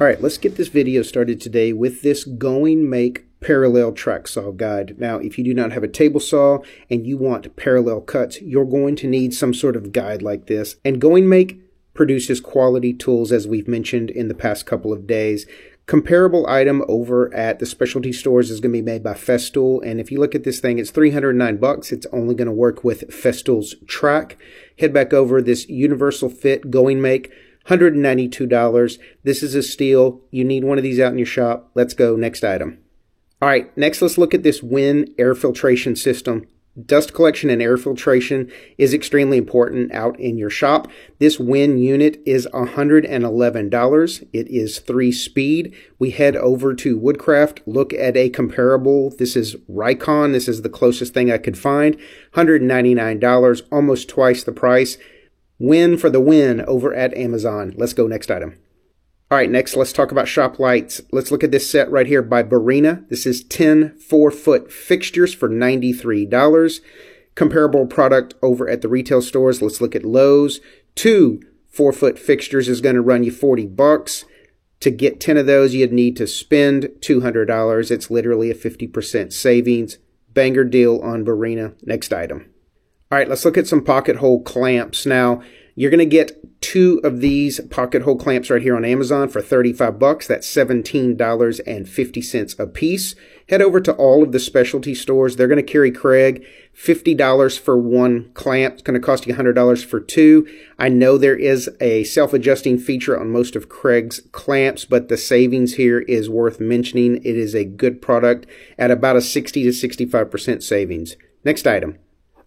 All right, let's get this video started today with this Going Make parallel track saw guide. Now, if you do not have a table saw and you want parallel cuts, you're going to need some sort of guide like this. And Going Make produces quality tools, as we've mentioned in the past couple of days. Comparable item over at the specialty stores is going to be made by Festool, and if you look at this thing, it's $309. It's only going to work with Festool's track. Head back over this Universal Fit Going Make, $192. This is a steal. You need one of these out in your shop. Let's go. Next item. All right, next let's look at this WEN air filtration system. Dust collection and air filtration is extremely important out in your shop. This WEN unit is $111. It is 3-speed. We head over to Woodcraft, look at a comparable. This is Rikon. This is the closest thing I could find. $199, almost twice the price. WEN for the win over at Amazon. Let's go. Next item. All right, next let's talk about shop lights. Let's look at this set right here by Barina. This is 10 4-foot fixtures for $93. Comparable product over at the retail stores. Let's look at Lowe's. 2 4-foot fixtures is going to run you $40. To get 10 of those, you'd need to spend $200. It's literally a 50% savings. Banger deal on Barina. Next item. All right, let's look at some pocket hole clamps. Now, you're going to get 2 of these pocket hole clamps right here on Amazon for $35. That's $17.50 a piece. Head over to all of the specialty stores. They're going to carry Kreg. $50 for 1 clamp. It's going to cost you $100 for 2. I know there is a self-adjusting feature on most of Kreg's clamps, but the savings here is worth mentioning. It is a good product at about a 60 to 65% savings. Next item.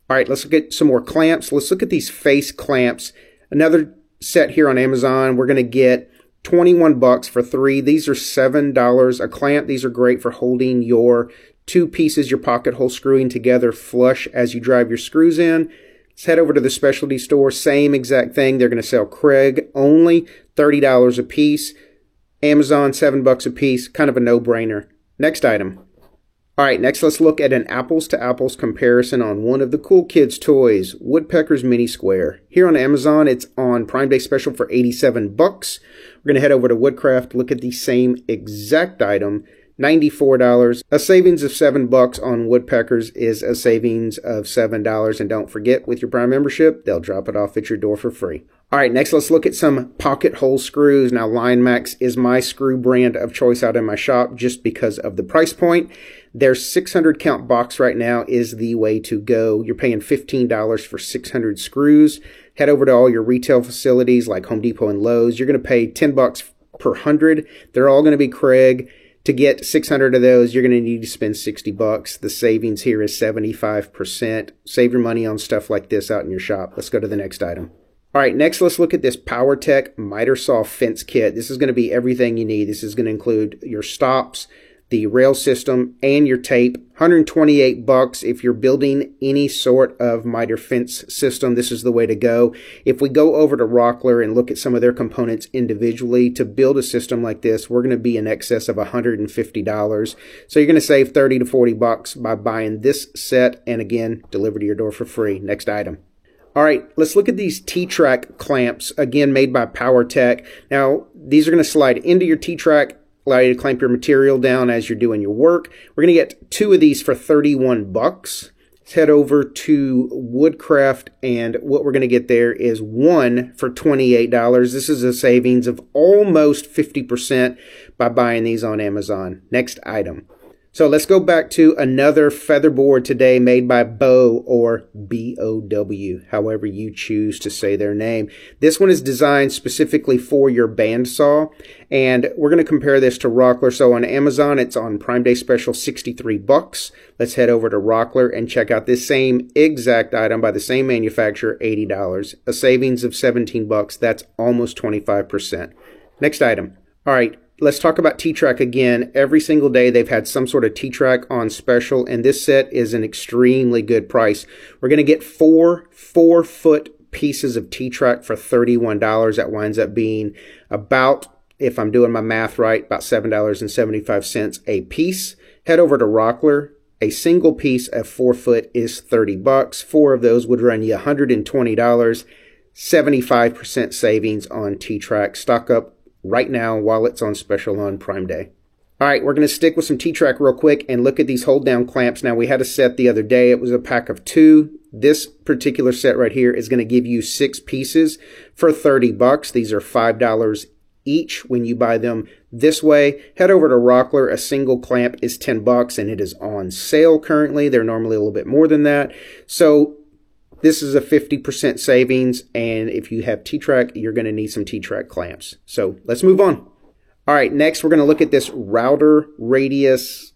All right, let's look at some more clamps. Let's look at these face clamps. Another set here on Amazon. We're going to get $21 for 3. These are $7 a clamp. These are great for holding your 2 pieces, your pocket hole screwing together flush as you drive your screws in. Let's head over to the specialty store. Same exact thing. They're going to sell Kreg only $30 a piece. Amazon, $7 a piece. Kind of a no-brainer. Next item. All right, next let's look at an apples-to-apples comparison on one of the Cool Kids toys, Woodpecker's Mini Square. Here on Amazon, it's on Prime Day Special for $87. We're going to head over to Woodcraft, look at the same exact item, $94. A savings of $7 on Woodpeckers is a savings of $7. And don't forget, with your Prime membership, they'll drop it off at your door for free. All right, next let's look at some pocket hole screws. Now, LionMax is my screw brand of choice out in my shop just because of the price point. Their 600 count box right now is the way to go. You're paying $15 for 600 screws. Head over to all your retail facilities like Home Depot and Lowe's. You're going to pay $10 per 100. They're all going to be Kreg. To get 600 of those, you're going to need to spend $60. The savings here is 75%. Save your money on stuff like this out in your shop. Let's go to the next item. All right, next let's look at this PowerTech miter saw fence kit. This is going to be everything you need. This is going to include your stops, the rail system, and your tape. $128 if you're building any sort of miter fence system. This is the way to go. If we go over to Rockler and look at some of their components individually, to build a system like this, we're going to be in excess of $150. So you're going to save $30 to $40 by buying this set, and again, delivered to your door for free. Next item. All right, let's look at these T-Track clamps, again made by PowerTech. Now, these are going to slide into your T-Track, allow you to clamp your material down as you're doing your work. We're going to get 2 of these for $31. Let's head over to Woodcraft, and what we're going to get there is 1 for $28. This is a savings of almost 50% by buying these on Amazon. Next item. So let's go back to another featherboard today made by Bow, or B-O-W, however you choose to say their name. This one is designed specifically for your bandsaw, and we're going to compare this to Rockler. So on Amazon, it's on Prime Day Special, $63. Let's head over to Rockler and check out this same exact item by the same manufacturer, $80. A savings of $17. That's almost 25%. Next item. All right. Let's talk about T-Track again. Every single day they've had some sort of T-Track on special, and this set is an extremely good price. We're going to get 4 4-foot pieces of T-Track for $31. That winds up being about, if I'm doing my math right, about $7.75 a piece. Head over to Rockler. A single piece of 4-foot is $30. 4 of those would run you $120. 75% savings on T-Track. Stock up right now while it's on special on Prime Day. All right, we're going to stick with some T-Track real quick and look at these hold-down clamps. Now, we had a set the other day. It was a pack of 2. This particular set right here is going to give you 6 pieces for $30. These are $5 each when you buy them this way. Head over to Rockler. A single clamp is $10 and it is on sale currently. They're normally a little bit more than that. So this is a 50% savings, and if you have T-Track, you're going to need some T-Track clamps. So let's move on. All right, next we're going to look at this router radius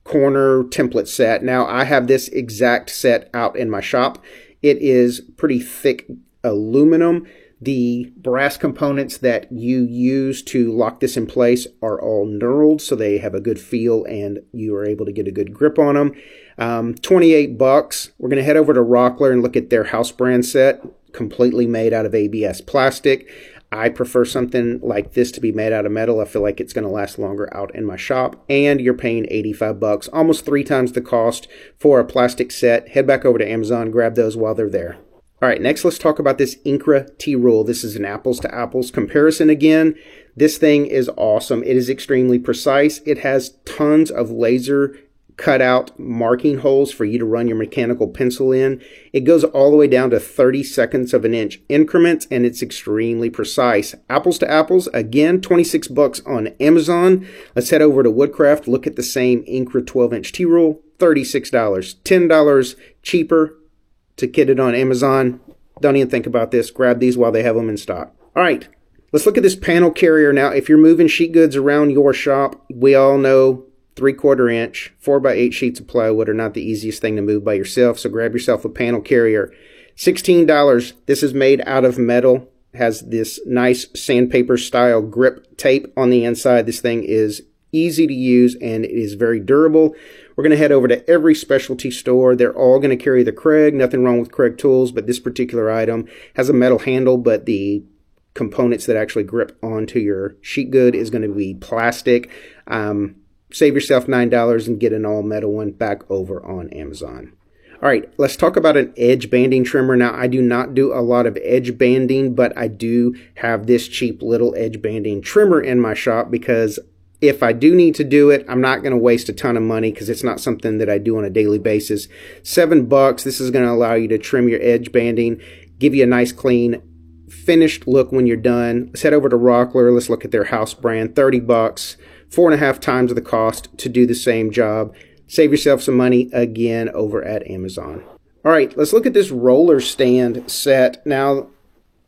corner template set. Now, I have this exact set out in my shop. It is pretty thick aluminum. The brass components that you use to lock this in place are all knurled, so they have a good feel and you are able to get a good grip on them. $28. We're going to head over to Rockler and look at their house brand set, completely made out of ABS plastic. I prefer something like this to be made out of metal. I feel like it's going to last longer out in my shop. And you're paying $85, almost 3 times the cost for a plastic set. Head back over to Amazon, grab those while they're there. All right, next let's talk about this Incra T-Rule. This is an apples to apples comparison again. This thing is awesome. It is extremely precise. It has tons of laser cut out marking holes for you to run your mechanical pencil in. It goes all the way down to 30 seconds of an inch increments, and it's extremely precise. Apples to apples, again, $26 on Amazon. Let's head over to Woodcraft, look at the same Incra 12-inch T-Rule, $36, $10 cheaper to get it on Amazon. Don't even think about this. Grab these while they have them in stock. All right, let's look at this panel carrier. Now, if you're moving sheet goods around your shop, we all know 3/4 inch, 4x8 sheets of plywood are not the easiest thing to move by yourself, so grab yourself a panel carrier. $16. This is made out of metal, has this nice sandpaper style grip tape on the inside. This thing is easy to use and it is very durable. We're going to head over to every specialty store. They're all going to carry the Kreg. Nothing wrong with Kreg tools, but this particular item has a metal handle, but the components that actually grip onto your sheet good is going to be plastic. Save yourself $9 and get an all metal one back over on Amazon. All right, let's talk about an edge banding trimmer. Now, I do not do a lot of edge banding, but I do have this cheap little edge banding trimmer in my shop because if I do need to do it, I'm not going to waste a ton of money because it's not something that I do on a daily basis. $7. This is going to allow you to trim your edge banding, give you a nice clean finished look when you're done. Let's head over to Rockler. Let's look at their house brand. $30, 4.5 times the cost to do the same job. Save yourself some money again over at Amazon. All right, let's look at this roller stand set. Now,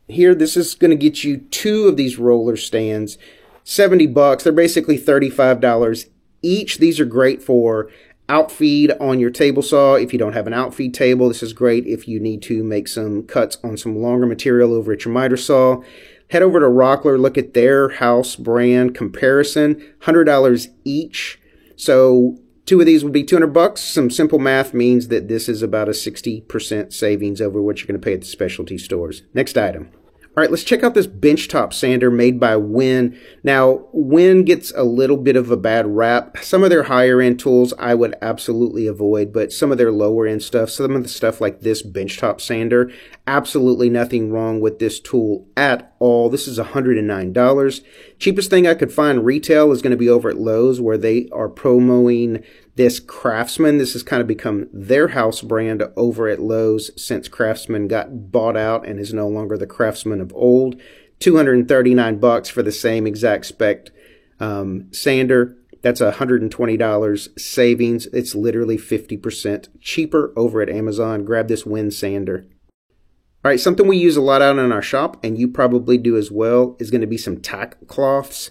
here, this is going to get you 2 of these roller stands. $70. They're basically $35 each. These are great for outfeed on your table saw. If you don't have an outfeed table, this is great if you need to make some cuts on some longer material over at your miter saw. Head over to Rockler, look at their house brand comparison, $100 each. So 2 of these would be $200. Some simple math means that this is about a 60% savings over what you're going to pay at the specialty stores. Next item. All right, let's check out this benchtop sander made by Win. Now, Win gets a little bit of a bad rap. Some of their higher end tools I would absolutely avoid, but some of their lower end stuff, some of the stuff like this benchtop sander, absolutely nothing wrong with this tool at all. This is $109. Cheapest thing I could find retail is going to be over at Lowe's, where they are promoting this Craftsman. This has kind of become their house brand over at Lowe's since Craftsman got bought out and is no longer the Craftsman of old. $239 for the same exact spec sander. That's $120 savings. It's literally 50% cheaper over at Amazon. Grab this Win sander. All right, something we use a lot out in our shop, and you probably do as well, is going to be some tack cloths.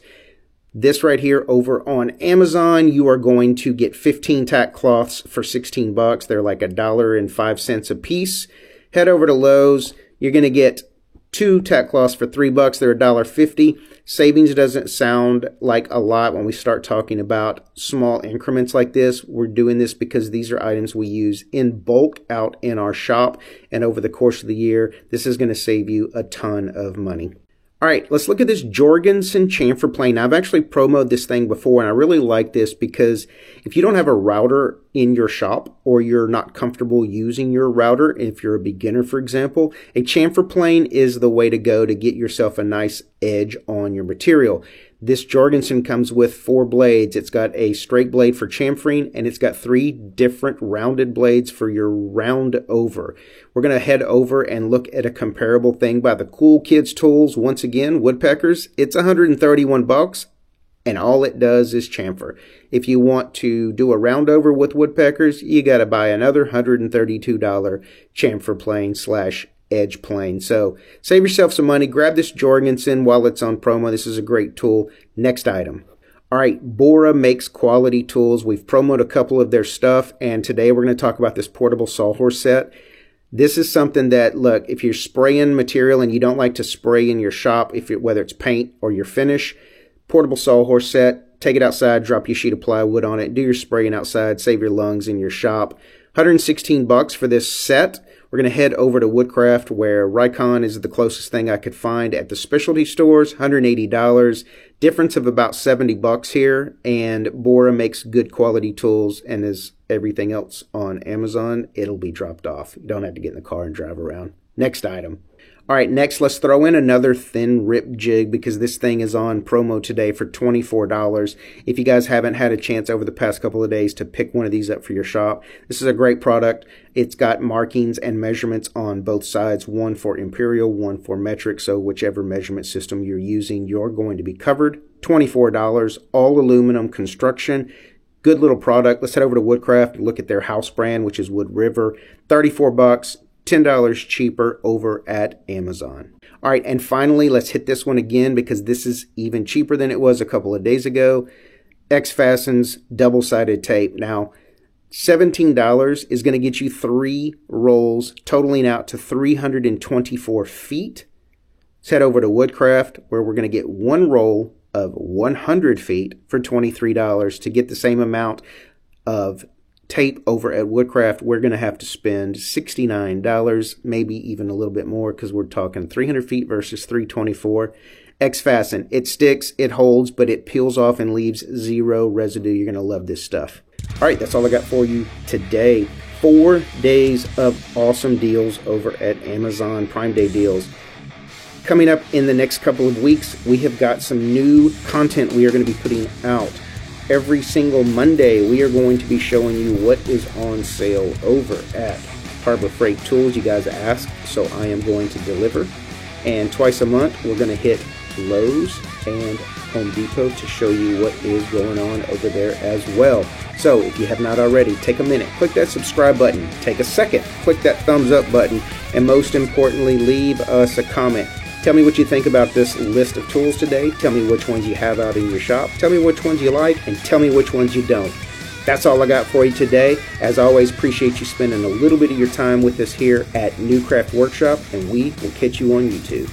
This right here over on Amazon, you are going to get 15 tack cloths for $16. They're like $1.05 a piece. Head over to Lowe's. You're going to get 2 tack cloths for $3. They're $1.50. Savings doesn't sound like a lot when we start talking about small increments like this. We're doing this because these are items we use in bulk out in our shop, and over the course of the year, this is going to save you a ton of money. All right, let's look at this Jorgensen chamfer plane. Now, I've actually promoted this thing before, and I really like this because if you don't have a router, in your shop, or you're not comfortable using your router, if you're a beginner, for example, a chamfer plane is the way to go to get yourself a nice edge on your material. This Jorgensen comes with 4 blades. It's got a straight blade for chamfering, and it's got 3 different rounded blades for your round over. We're going to head over and look at a comparable thing by the Cool Kids Tools. Once again, woodpeckers, it's $131, and all it does is chamfer. If you want to do a round over with woodpeckers, you got to buy another $132 chamfer plane / edge plane. So save yourself some money. Grab this Jorgensen while it's on promo. This is a great tool. Next item. All right, Bora makes quality tools. We've promoted a couple of their stuff, and today we're going to talk about this portable sawhorse set. This is something that, look, if you're spraying material and you don't like to spray in your shop, whether it's paint or your finish, portable sawhorse set, take it outside, drop your sheet of plywood on it, do your spraying outside, save your lungs in your shop. $116 for this set. We're going to head over to Woodcraft, where Rikon is the closest thing I could find at the specialty stores, $180. Difference of about $70 here, and Bora makes good quality tools, and as everything else on Amazon, it'll be dropped off. You don't have to get in the car and drive around. Next item. All right, next, let's throw in another thin rip jig, because this thing is on promo today for $24. If you guys haven't had a chance over the past couple of days to pick one of these up for your shop, this is a great product. It's got markings and measurements on both sides, one for imperial, one for metric, so whichever measurement system you're using, you're going to be covered. $24, all aluminum construction. Good little product. Let's head over to Woodcraft and look at their house brand, which is Wood River. $34. $10 cheaper over at Amazon. All right, and finally, let's hit this one again, because this is even cheaper than it was a couple of days ago. X-Fasten's double-sided tape. Now, $17 is going to get you 3 rolls, totaling out to 324 feet. Let's head over to Woodcraft, where we're going to get 1 roll of 100 feet for $23. To get the same amount of tape over at Woodcraft, we're going to have to spend $69, maybe even a little bit more, because we're talking 300 feet versus 324. X-Fasten, it sticks, it holds, but it peels off and leaves 0 residue. You're going to love this stuff. All right, that's all I got for you today. 4 days of awesome deals over at Amazon Prime Day deals. Coming up in the next couple of weeks, we have got some new content we are going to be putting out. Every single Monday, we are going to be showing you what is on sale over at Harbor Freight Tools. You guys asked, so I am going to deliver. And twice a month, we're going to hit Lowe's and Home Depot to show you what is going on over there as well. So if you have not already, take a minute, click that subscribe button, take a second, click that thumbs up button, and most importantly, leave us a comment. Tell me what you think about this list of tools today. Tell me which ones you have out in your shop. Tell me which ones you like, and tell me which ones you don't. That's all I got for you today. As always, appreciate you spending a little bit of your time with us here at Newcraft Workshop, and we will catch you on YouTube.